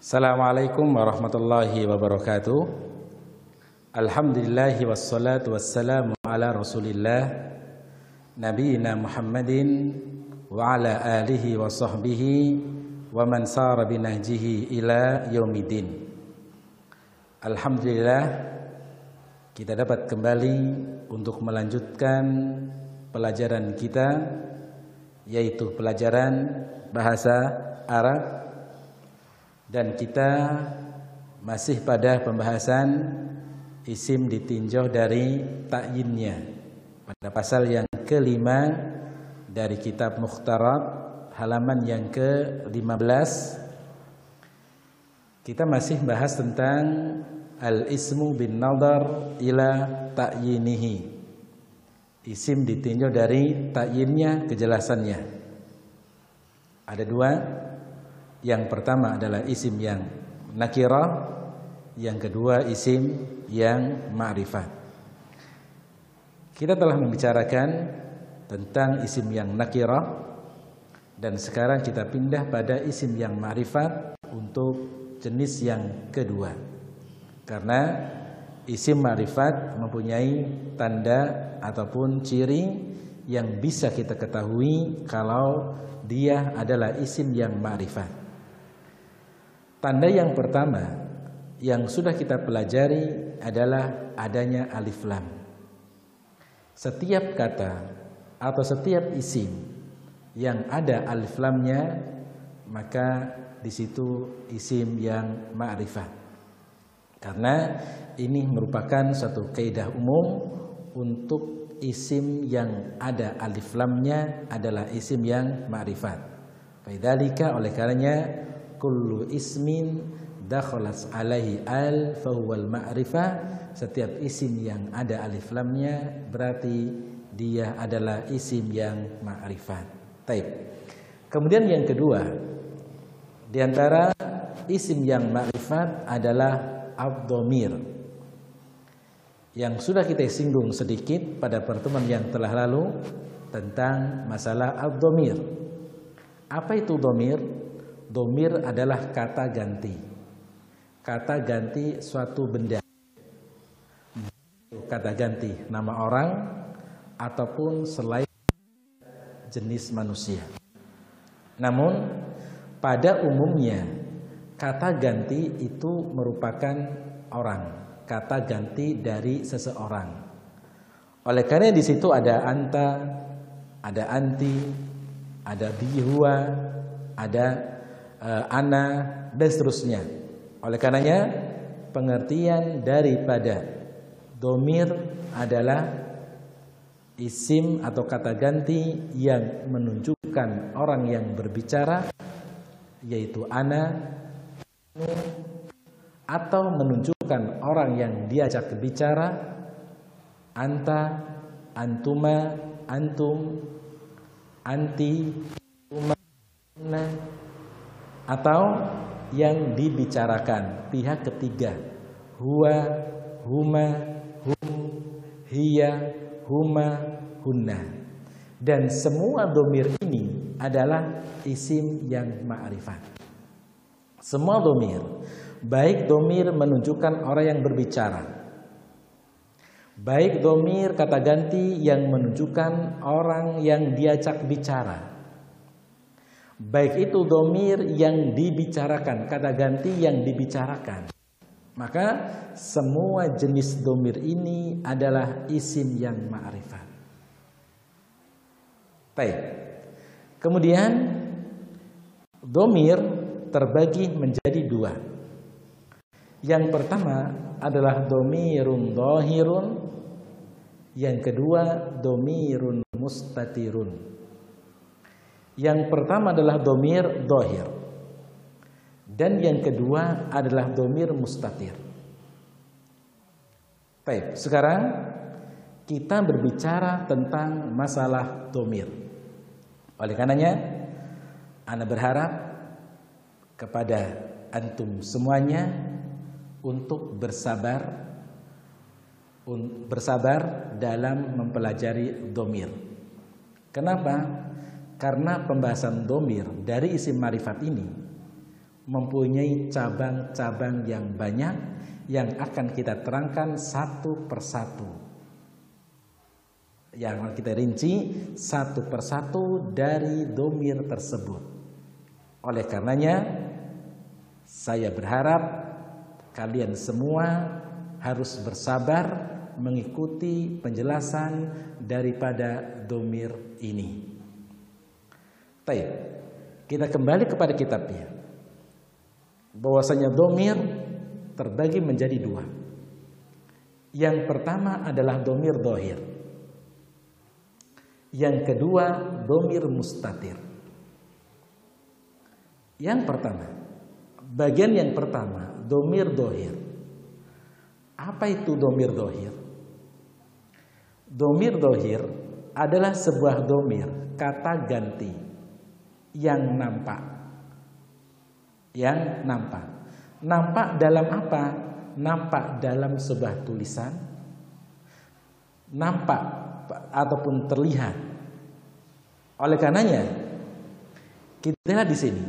Assalamualaikum warahmatullahi wabarakatuh. Alhamdulillahi wassalatu wassalamu ala rasulillah Nabiina Muhammadin wa ala alihi wa sahbihi wa man sara binahjihi ila yaumidin. Alhamdulillah, kita dapat kembali untuk melanjutkan pelajaran kita, yaitu pelajaran bahasa Arab. Dan kita masih pada pembahasan isim ditinjau dari ta'yinnya pada pasal yang kelima dari kitab Mukhtarat, halaman yang ke-15. Kita masih bahas tentang al-ismu bin nadar ila ta'yinihi, isim ditinjau dari ta'yinnya, kejelasannya. Ada dua. Yang pertama adalah isim yang nakirah, yang kedua isim yang ma'rifat. Kita telah membicarakan tentang isim yang nakirah, dan sekarang kita pindah pada isim yang ma'rifat untuk jenis yang kedua. Karena isim ma'rifat mempunyai tanda ataupun ciri yang bisa kita ketahui kalau dia adalah isim yang ma'rifat. Tanda yang pertama yang sudah kita pelajari adalah adanya alif lam. Setiap kata atau setiap isim yang ada alif lamnya, maka di situ isim yang ma'rifat. Karena ini merupakan satu kaidah umum untuk isim yang ada alif lamnya adalah isim yang ma'rifat. Faidzalika, oleh karenanya kullu ismin dakhalas alaihi al fahuwal ma'rifah. Setiap isim yang ada alif lamnya berarti dia adalah isim yang ma'rifat. Taib. Kemudian yang kedua, di antara isim yang ma'rifat adalah ad-dhamir, yang sudah kita singgung sedikit pada pertemuan yang telah lalu tentang masalah ad-dhamir. Apa itu dhamir? Dhamir adalah kata ganti. Kata ganti suatu benda. Kata ganti nama orang ataupun selain jenis manusia. Namun pada umumnya kata ganti itu merupakan orang. Kata ganti dari seseorang. Oleh karena di situ ada anta, ada anti, ada bihua, ada ana, dan seterusnya. Oleh karenanya pengertian daripada dhamir adalah isim atau kata ganti yang menunjukkan orang yang berbicara, yaitu ana, atau menunjukkan orang yang diajak bicara, anta, antuma, antum, anti, uma, na, atau yang dibicarakan pihak ketiga, huwa, huma, hum, hiya, huma, hunna. Dan semua dhamir ini adalah isim yang ma'rifat. Semua dhamir, baik dhamir menunjukkan orang yang berbicara, baik dhamir kata ganti yang menunjukkan orang yang diajak bicara, baik itu dhamir yang dibicarakan, kata ganti yang dibicarakan, maka semua jenis dhamir ini adalah isim yang ma'rifat. Baik. Kemudian dhamir terbagi menjadi dua. Yang pertama adalah dhamirun dhahirun, yang kedua dhamirun mustatirun. Yang pertama adalah dhamir dhahir, dan yang kedua adalah dhamir mustatir. Baik, sekarang kita berbicara tentang masalah dhamir. Oleh karenanya, ana berharap kepada antum semuanya untuk bersabar dalam mempelajari dhamir. Kenapa? Karena pembahasan dhamir dari isim ma'rifat ini mempunyai cabang-cabang yang banyak yang akan kita terangkan satu persatu. Yang akan kita rinci satu persatu dari dhamir tersebut. Oleh karenanya, saya berharap kalian semua harus bersabar mengikuti penjelasan daripada dhamir ini. Baik, kita kembali kepada kitabnya. Bahwasanya dhamir terbagi menjadi dua. Yang pertama adalah dhamir dhahir. Yang kedua dhamir mustatir. Yang pertama, bagian yang pertama, dhamir dhahir. Apa itu dhamir dhahir? Dhamir dhahir adalah sebuah dhamir, kata ganti yang nampak. Yang nampak. Nampak dalam apa? Nampak dalam sebuah tulisan. Nampak ataupun terlihat. Oleh karenanya, kita lihat di sini.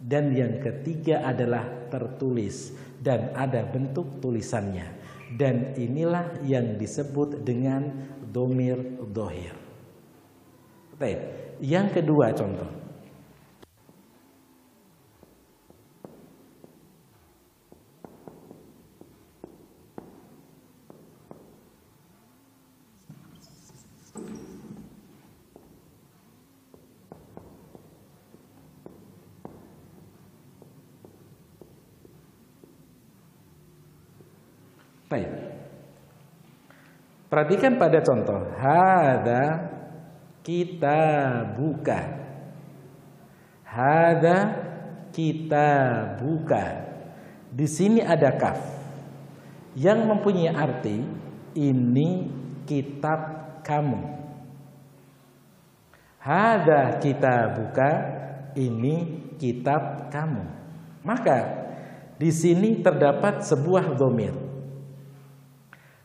Dan yang ketiga adalah tertulis dan ada bentuk tulisannya. Dan inilah yang disebut dengan dhamir dhahir. Baik, yang kedua contoh. Baik. Perhatikan pada contoh. Hada kita buka. Hada kita buka. Di sini ada kaf yang mempunyai arti ini kitab kamu. Hada kita buka, ini kitab kamu. Maka di sini terdapat sebuah dhamir.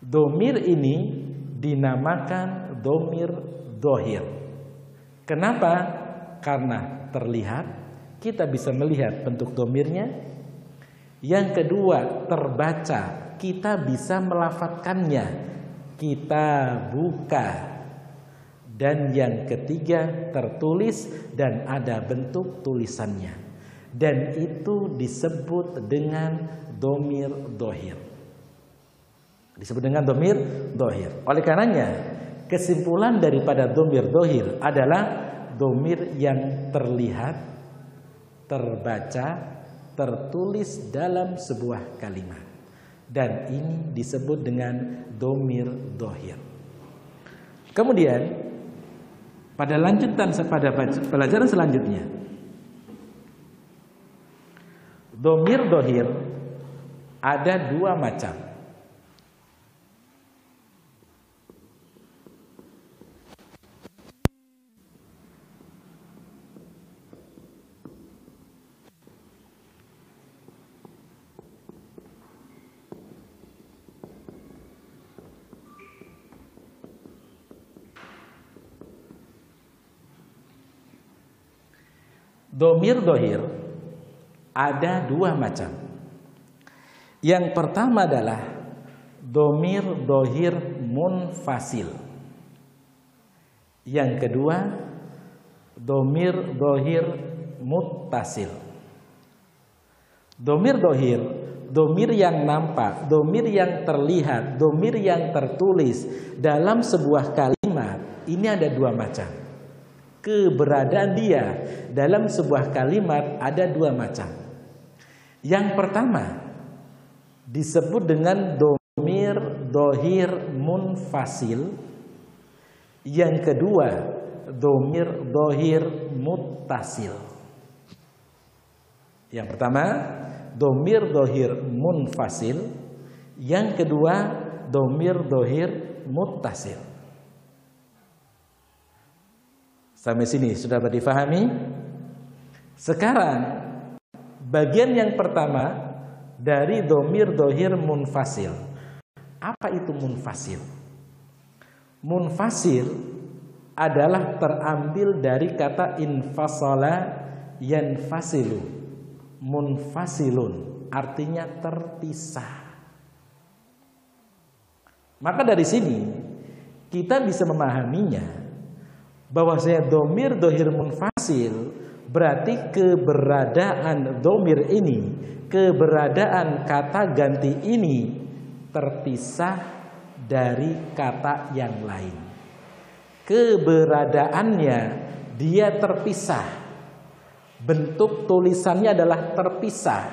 Dhamir ini dinamakan dhamir dhahir. Kenapa? Karena terlihat, kita bisa melihat bentuk dhamirnya. Yang kedua, terbaca, kita bisa melafadzkannya. Kita buka. Dan yang ketiga, tertulis dan ada bentuk tulisannya. Dan itu disebut dengan dhamir dhahir. Disebut dengan dhamir dhahir. Oleh karenanya, kesimpulan daripada dhamir dhahir adalah dhamir yang terlihat, terbaca, tertulis dalam sebuah kalimat. Dan ini disebut dengan dhamir dhahir. Kemudian pada pelajaran selanjutnya, Domir dohir ada dua macam. Domir dohir ada dua macam. Yang pertama adalah domir dohir munfasil. Yang kedua domir dohir muttasil. Domir dohir, domir yang nampak, domir yang terlihat, domir yang tertulis dalam sebuah kalimat, ini ada dua macam. Keberadaan dia dalam sebuah kalimat ada dua macam. Yang pertama disebut dengan domir dohir munfasil. Yang kedua domir dohir muttasil. Yang pertama domir dohir munfasil. Yang kedua domir dohir muttasil. Sampai sini sudah difahami? Sekarang bagian yang pertama dari domir dohir munfasil. Apa itu munfasil? Munfasil adalah terambil dari kata infasala yanfasilu. Munfasilun artinya terpisah. Maka dari sini kita bisa memahaminya bahwasanya domir dohir munfasil berarti keberadaan domir ini, keberadaan kata ganti ini terpisah dari kata yang lain. Keberadaannya dia terpisah. Bentuk tulisannya adalah terpisah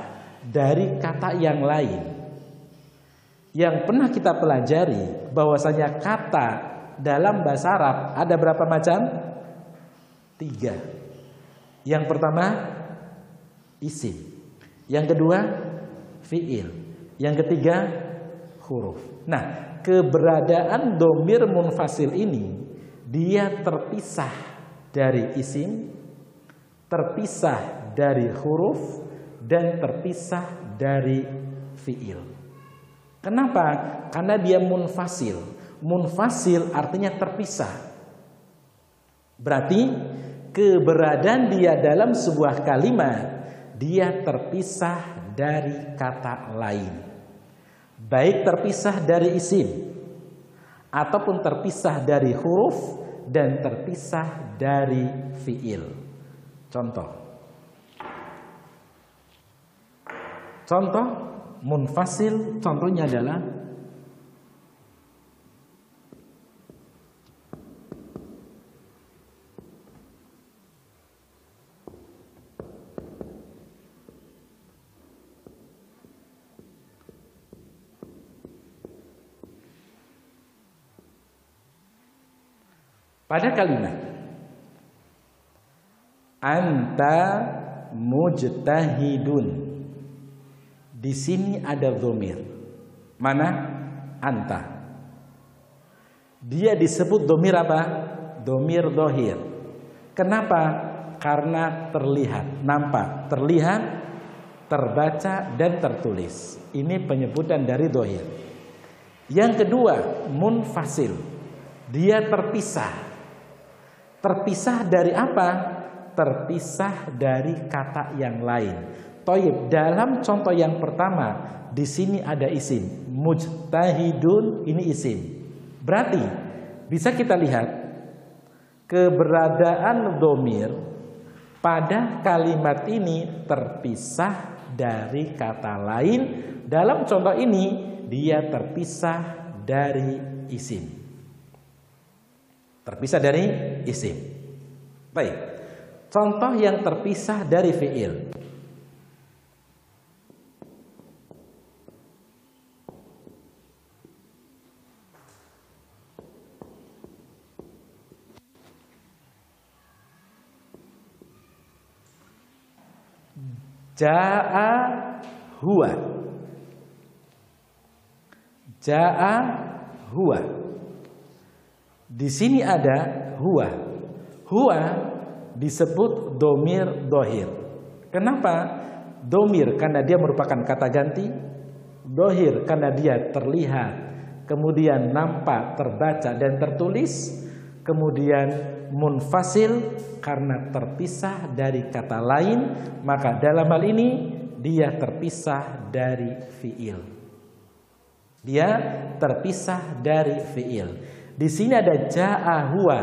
dari kata yang lain. Yang pernah kita pelajari bahwasanya kata dalam bahasa Arab ada berapa macam? 3. Yang pertama isim, yang kedua fiil, yang ketiga huruf. Nah, keberadaan domir munfasil ini dia terpisah dari isim, terpisah dari huruf, dan terpisah dari fiil. Kenapa? Karena dia munfasil. Munfasil artinya terpisah. Berarti keberadaan dia dalam sebuah kalimat dia terpisah dari kata lain. Baik terpisah dari isim ataupun terpisah dari huruf dan terpisah dari fiil. Contoh munfasil contohnya adalah pada kalimat anta mujtahidun. Di sini ada dhamir. Mana? Anta. Dia disebut dhamir apa? Dhamir dohir. Kenapa? Karena terlihat, nampak, terlihat, terbaca dan tertulis. Ini penyebutan dari dohir. Yang kedua, munfasil. Dia terpisah. Terpisah dari apa? Terpisah dari kata yang lain. Toib, dalam contoh yang pertama di sini ada isim mujtahidun, ini isim. Berarti bisa kita lihat keberadaan dhamir pada kalimat ini terpisah dari kata lain. Dalam contoh ini dia terpisah dari isim. Terpisah dari isim. Baik. Contoh yang terpisah dari fiil. Ja'a huwa. Ja'a huwa. Di sini ada huwa. Huwa disebut domir dohir. Kenapa? Domir karena dia merupakan kata ganti. Dohir karena dia terlihat, kemudian nampak, terbaca dan tertulis. Kemudian munfasil karena terpisah dari kata lain. Maka dalam hal ini dia terpisah dari fiil. Dia terpisah dari fiil. Di sini ada ja'a huwa.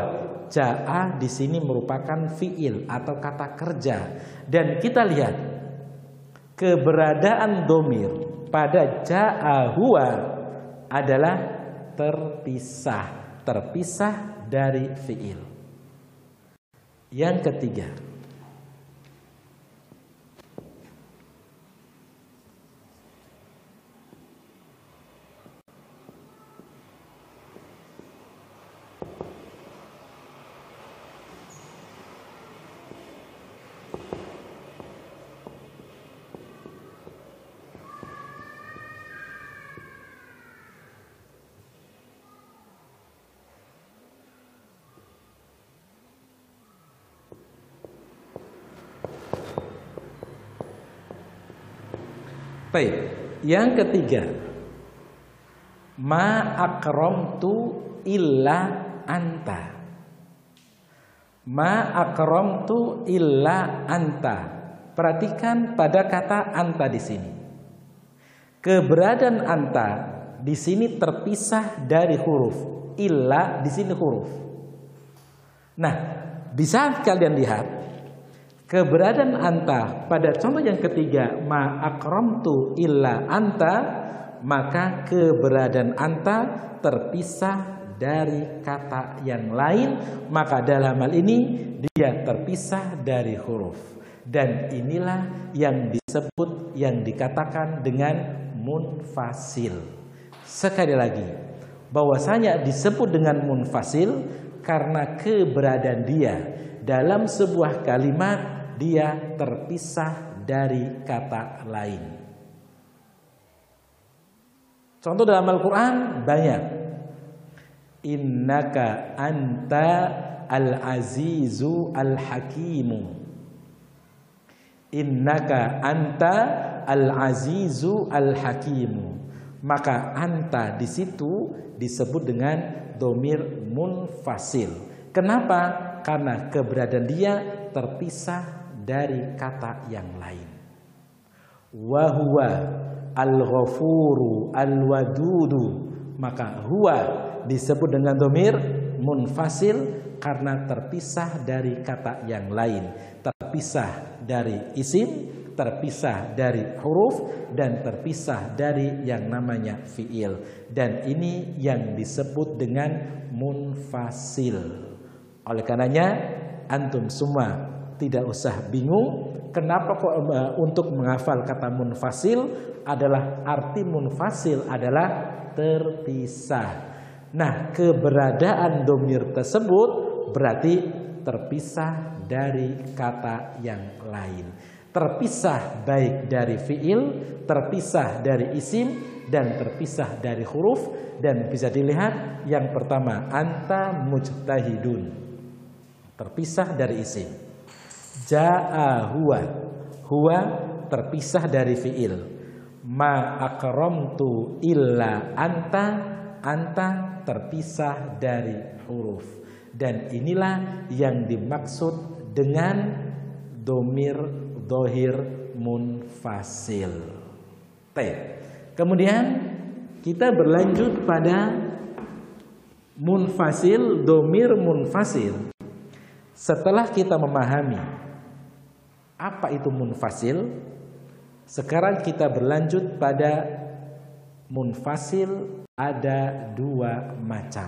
Ja'a di sini merupakan fiil atau kata kerja. Dan kita lihat keberadaan domir pada ja'a huwa adalah terpisah. Terpisah dari fiil. Yang ketiga, baik. Yang ketiga, ma akramtu illa anta. Ma akramtu illa anta. Perhatikan pada kata anta di sini. Keberadaan anta di sini terpisah dari huruf. Illa di sini huruf. Nah, bisa kalian lihat keberadaan anta pada contoh yang ketiga, ma akramtu illa anta, maka keberadaan anta terpisah dari kata yang lain, maka dalam hal ini dia terpisah dari huruf. Dan inilah yang disebut, yang dikatakan dengan munfasil. Sekali lagi, bahwasanya disebut dengan munfasil karena keberadaan dia dalam sebuah kalimat dia terpisah dari kata lain. Contoh dalam Al-Quran banyak. Innaka anta al-azizu al-hakimu. Innaka anta al-azizu al-hakimu. Maka anta di situ disebut dengan domir munfasil. Kenapa? Karena keberadaan dia terpisah dari kata yang lain. Wa huwa al-ghafuru al-wadudu. Maka huwa disebut dengan domir munfasil karena terpisah dari kata yang lain. Terpisah dari isim, terpisah dari huruf, dan terpisah dari yang namanya fiil. Dan ini yang disebut dengan munfasil. Oleh karenanya antum semua tidak usah bingung kenapa kok untuk menghafal kata munfasil adalah arti munfasil adalah terpisah. Nah, keberadaan domir tersebut berarti terpisah dari kata yang lain. Terpisah baik dari fiil, terpisah dari isim, dan terpisah dari huruf. Dan bisa dilihat yang pertama, anta mujtahidun, terpisah dari isim. Ja'a huwa, huwa terpisah dari fiil. Ma akramtu illa anta, anta terpisah dari huruf. Dan inilah yang dimaksud dengan domir dohir munfasil. Kemudian kita berlanjut pada munfasil, domir munfasil. Setelah kita memahami apa itu munfasil, sekarang kita berlanjut pada munfasil ada dua macam.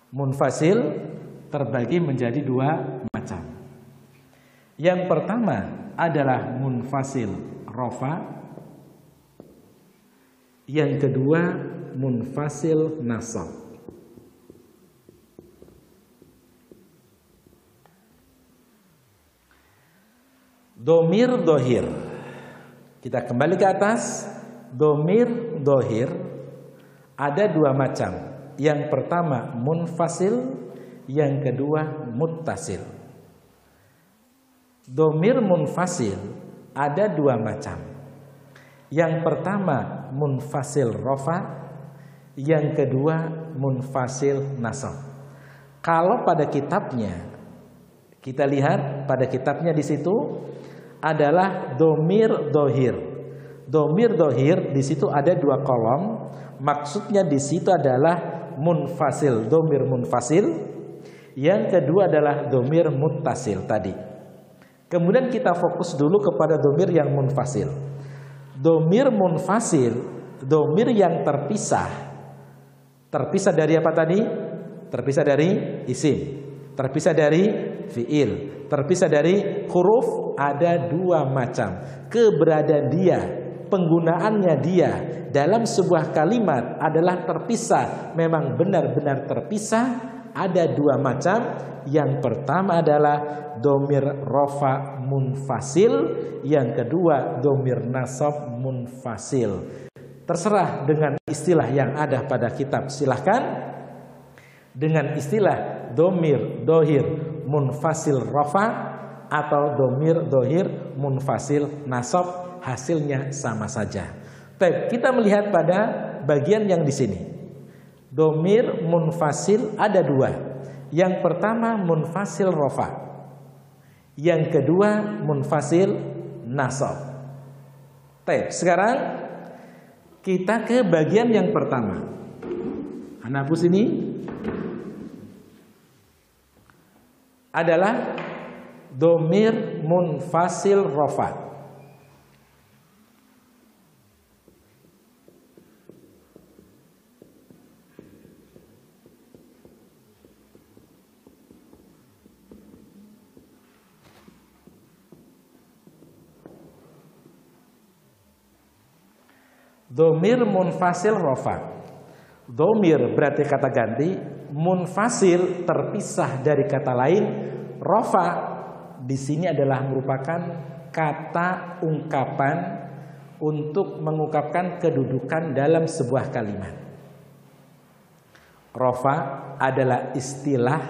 Munfasil terbagi menjadi dua macam. Yang pertama adalah munfasil rofa. Yang kedua munfasil nasab. Domir dohir. Kita kembali ke atas. Domir dohir ada dua macam. Yang pertama munfasil, yang kedua muttasil. Domir munfasil ada dua macam. Yang pertama munfasil rofa, yang kedua munfasil nasab. Kalau pada kitabnya kita lihat pada kitabnya di situ adalah domir dohir. Domir dohir di situ ada dua kolom. Maksudnya di situ adalah munfasil, domir munfasil. Yang kedua adalah domir muttasil tadi. Kemudian kita fokus dulu kepada domir yang munfasil. Domir munfasil, domir yang terpisah. Terpisah dari apa tadi? Terpisah dari isim, terpisah dari fiil, terpisah dari huruf. Ada dua macam. Keberadaan dia, penggunaannya dia dalam sebuah kalimat adalah terpisah. Memang benar-benar terpisah. Ada dua macam. Yang pertama adalah domir rofa munfasil, yang kedua domir nasab munfasil. Terserah dengan istilah yang ada pada kitab, silahkan. Dengan istilah domir dohir munfasil rofa atau domir dohir munfasil nasab, hasilnya sama saja. Baik, kita melihat pada bagian yang di sini. Domir munfasil ada dua. Yang pertama munfasil rofa, yang kedua munfasil nasab. Baik, sekarang kita ke bagian yang pertama. Anak hapus ini adalah domir munfasil rofa. Domir munfasil rofa. Domir berarti kata ganti, munfasil terpisah dari kata lain, rofa di sini adalah merupakan kata ungkapan untuk mengungkapkan kedudukan dalam sebuah kalimat. Rofa adalah istilah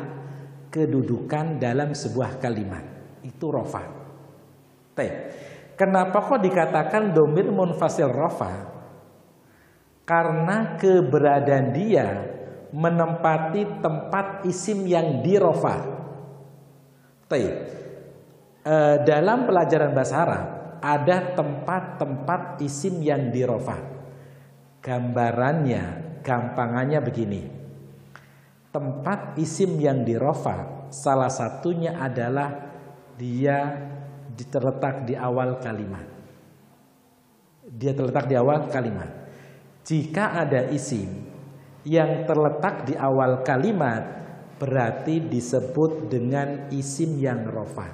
kedudukan dalam sebuah kalimat. Itu rofa. Kenapa kok dikatakan domir munfasil rofa? Karena keberadaan dia menempati tempat isim yang dirofa. Dalam pelajaran bahasa Arab ada tempat-tempat isim yang dirofa. Gambarannya, gampangannya begini. Tempat isim yang dirofa salah satunya adalah dia terletak di awal kalimat. Dia terletak di awal kalimat. Jika ada isim yang terletak di awal kalimat, berarti disebut dengan isim yang rofa.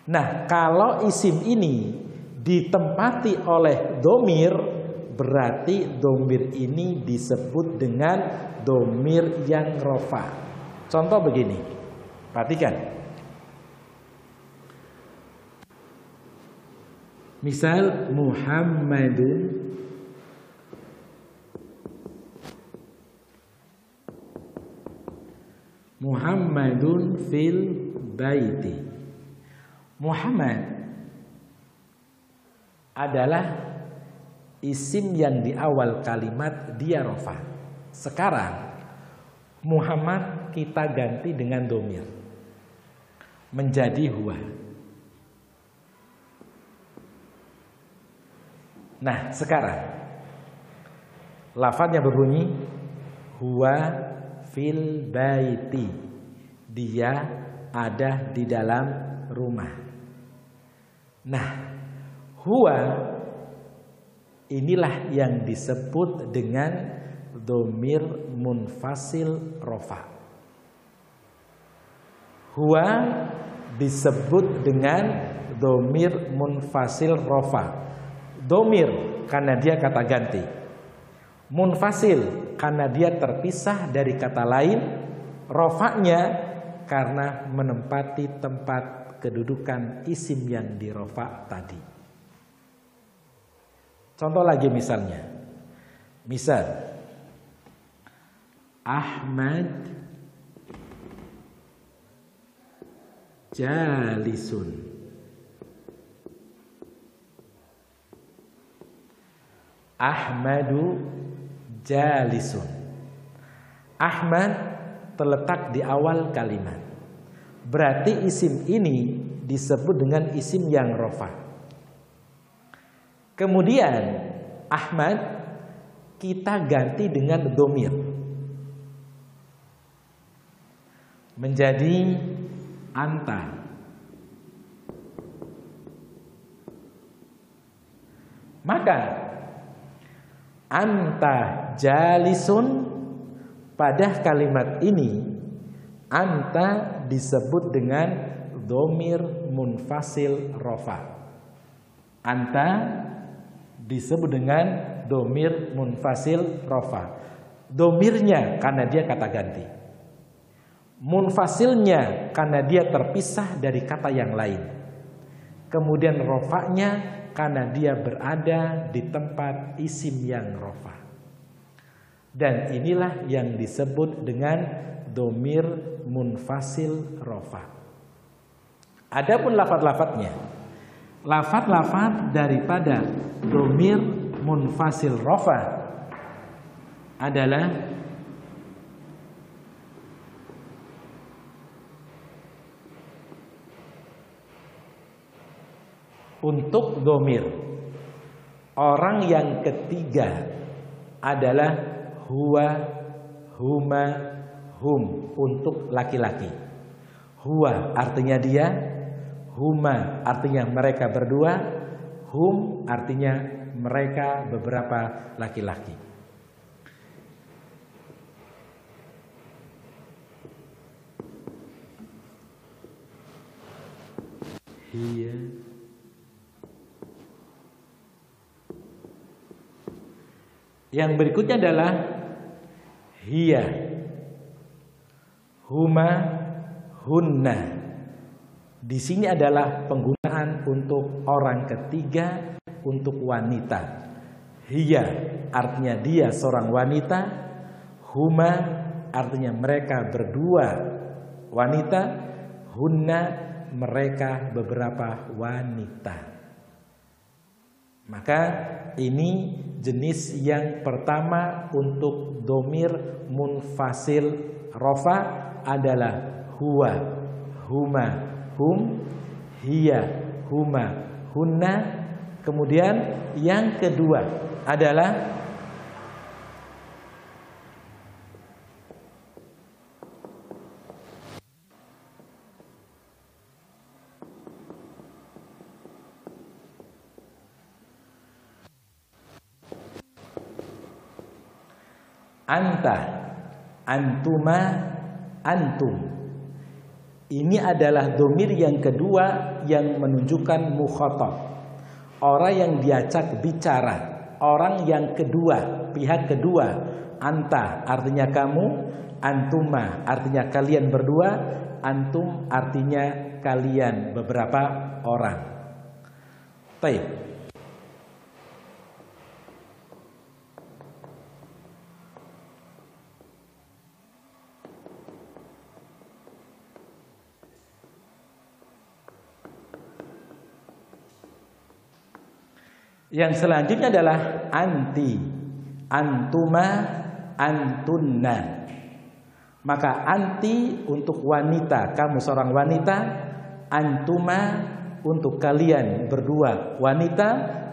Nah, kalau isim ini ditempati oleh domir, berarti domir ini disebut dengan domir yang rofa. Contoh begini, perhatikan. Misal Muhammadun fil baiti. Muhammad adalah isim yang di awal kalimat dia rofa. Sekarang Muhammad kita ganti dengan domir menjadi huwa. Nah, sekarang lafadznya berbunyi huwa fil baiti. Dia ada di dalam rumah. Nah, huwa inilah yang disebut dengan domir munfasil rofa. Huwa disebut dengan domir munfasil rofa. Domir karena dia kata ganti. Munfasil karena dia terpisah dari kata lain. Rofanya karena menempati tempat kedudukan isim yang dirofa tadi. Contoh lagi misalnya. Misal Ahmad jalisun. Ahmadu jalisun. Ahmad terletak di awal kalimat. Berarti isim ini disebut dengan isim yang rofa. Kemudian Ahmad kita ganti dengan domir menjadi anta. Maka anta jalisun, pada kalimat ini anta disebut dengan domir munfasil rofa. Anta disebut dengan domir munfasil rofa. Domirnya karena dia kata ganti, munfasilnya karena dia terpisah dari kata yang lain, kemudian rofanya karena dia berada di tempat isim yang rofa. Dan inilah yang disebut dengan domir munfasil rofa. Adapun lafaz-lafaznya, lafaz-lafaz daripada domir munfasil rofa adalah untuk domir orang yang ketiga adalah huwa, huma, hum untuk laki-laki. Huwa artinya dia, huma artinya mereka berdua, hum artinya mereka beberapa laki-laki. Hiya, yang berikutnya adalah hiya, huma, hunna. Di sini adalah penggunaan untuk orang ketiga untuk wanita. Hiya artinya dia seorang wanita, huma artinya mereka berdua wanita, hunna mereka beberapa wanita. Maka ini jenis yang pertama untuk domir munfasil rofa adalah huwa, huma, hum, hiya, huma, hunna. Kemudian yang kedua adalah anta, antuma, antum. Ini adalah domir yang kedua yang menunjukkan mukhatab, orang yang diajak bicara, orang yang kedua, pihak kedua. Anta artinya kamu, antuma artinya kalian berdua, antum artinya kalian beberapa orang. Baik. Yang selanjutnya adalah anti, antuma, antunna. Maka anti untuk wanita, kamu seorang wanita, antuma untuk kalian berdua wanita,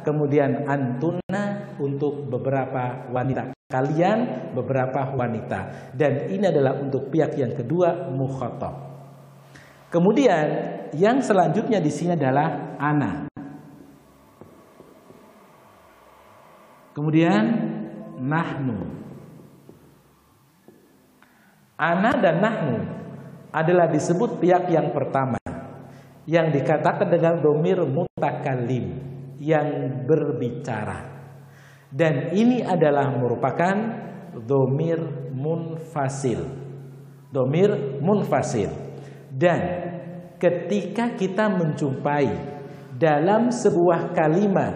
kemudian antunna untuk beberapa wanita, kalian beberapa wanita. Dan ini adalah untuk pihak yang kedua mukhatab. Kemudian yang selanjutnya di sini adalah ana. Kemudian nahnu. Ana dan nahnu adalah disebut pihak yang pertama yang dikatakan dengan domir mutakallim, yang berbicara. Dan ini adalah merupakan domir munfasil. Domir munfasil. Dan ketika kita menjumpai dalam sebuah kalimat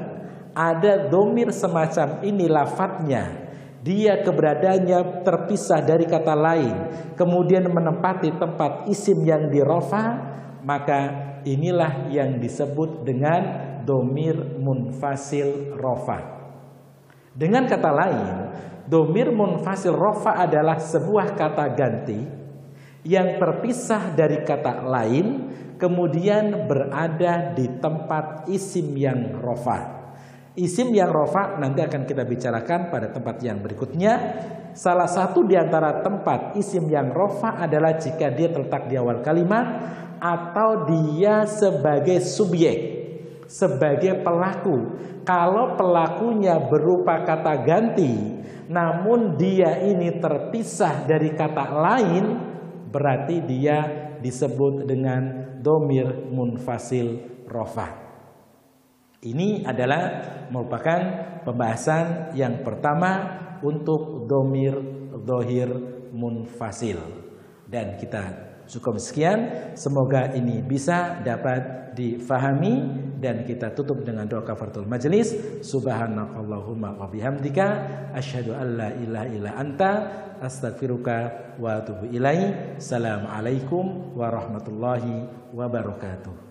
ada domir semacam ini lafadznya, dia keberadaannya terpisah dari kata lain, kemudian menempati tempat isim yang dirofa, maka inilah yang disebut dengan domir munfasil rofa. Dengan kata lain, domir munfasil rofa adalah sebuah kata ganti yang terpisah dari kata lain, kemudian berada di tempat isim yang rofa. Isim yang rofa nanti akan kita bicarakan pada tempat yang berikutnya. Salah satu di antara tempat isim yang rofa adalah jika dia terletak di awal kalimat atau dia sebagai subjek, sebagai pelaku. Kalau pelakunya berupa kata ganti, namun dia ini terpisah dari kata lain, berarti dia disebut dengan domir munfasil rofa. Ini adalah merupakan pembahasan yang pertama untuk domir dhohir munfasil. Dan kita cukup sekian. Semoga ini bisa dapat difahami dan kita tutup dengan doa kafaratul majelis. Subhanakallahumma wa bihamdika asyhadu an la ilaha illa anta astaghfiruka wa atubu ilaik. Assalamualaikum warahmatullahi wabarakatuh.